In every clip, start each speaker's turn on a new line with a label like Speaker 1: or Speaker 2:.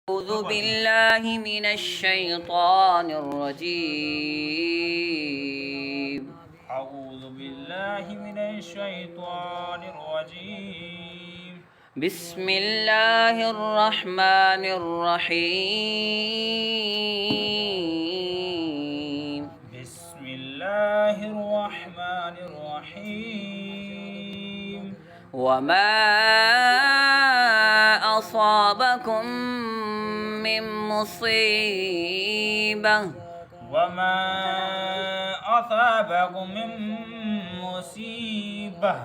Speaker 1: أعوذ بالله من الشيطان الرجيم.
Speaker 2: أعوذ بالله من الشيطان الرجيم.
Speaker 1: بسم الله الرحمن الرحيم.
Speaker 2: بسم الله الرحمن الرحيم.
Speaker 1: وما أصابكم من مصيبة
Speaker 2: وما أصابكم من مصيبة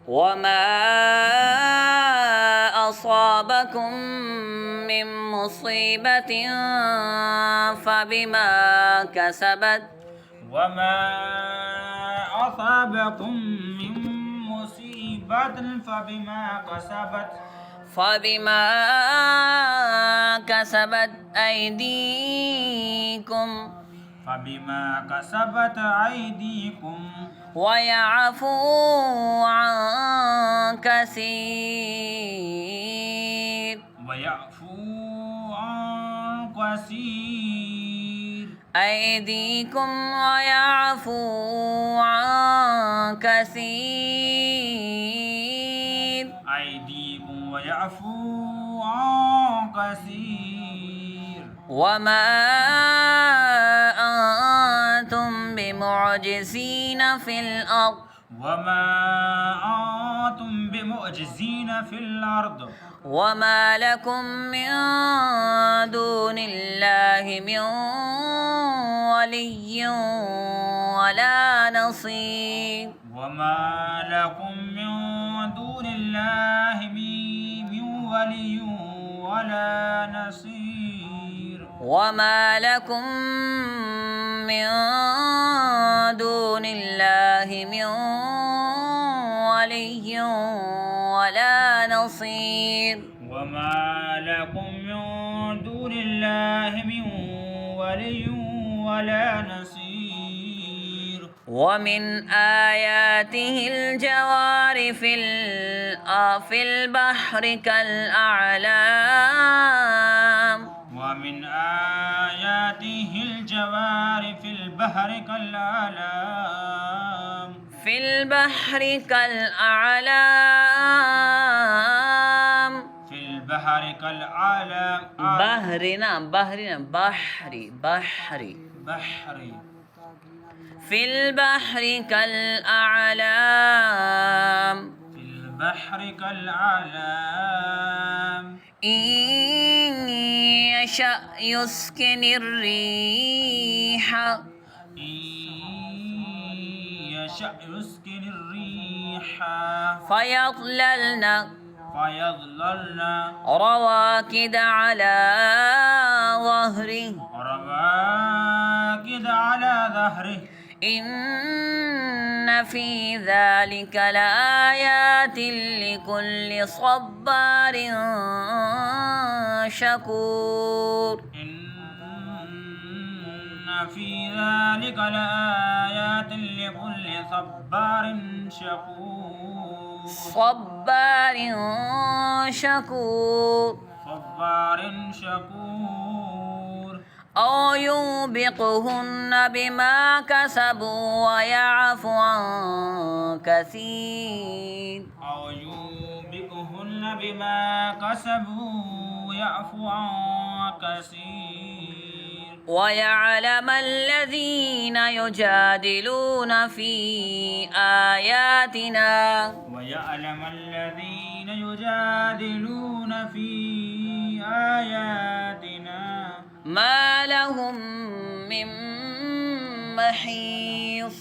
Speaker 1: وما أصابكم من مصيبة فبما كسبت
Speaker 2: وما أصابكم من مصيبة فبما
Speaker 1: كسبت أيديكم ويعفو عن كثير. أيديكم ويعفو عن كثير. وما أنتم بمعجزين في الأرض وما لكم من دون الله من ولي ولا نصير.
Speaker 2: وما لكم من دون الله من ولي ولا نصير.
Speaker 1: وما لكم من دون الله من ولي ولا نصير.
Speaker 2: وما لكم من دون الله من ولي ولا نصير.
Speaker 1: ومن آياته الجوار في البحر كالأعلام.
Speaker 2: ومن آياته الجوار في البحر كالأعلام.
Speaker 1: في البحر كالأعلام.
Speaker 2: في البحر كالأعلام.
Speaker 1: بحرنا بحري. في البحر كالأعلام.
Speaker 2: في البحر كالأعلام.
Speaker 1: إن يشأ يسكن الريح فيظللن رواكد على ظهره. إن في ذلك لآيات لكل صبار شكور.
Speaker 2: إن في ذلك لآيات لكل صبار شكور.
Speaker 1: أو يوبقهن بما كسبوا ويعفو عن كثير. ويعلم الذين يجادلون في آياتنا ما لهم من محيص.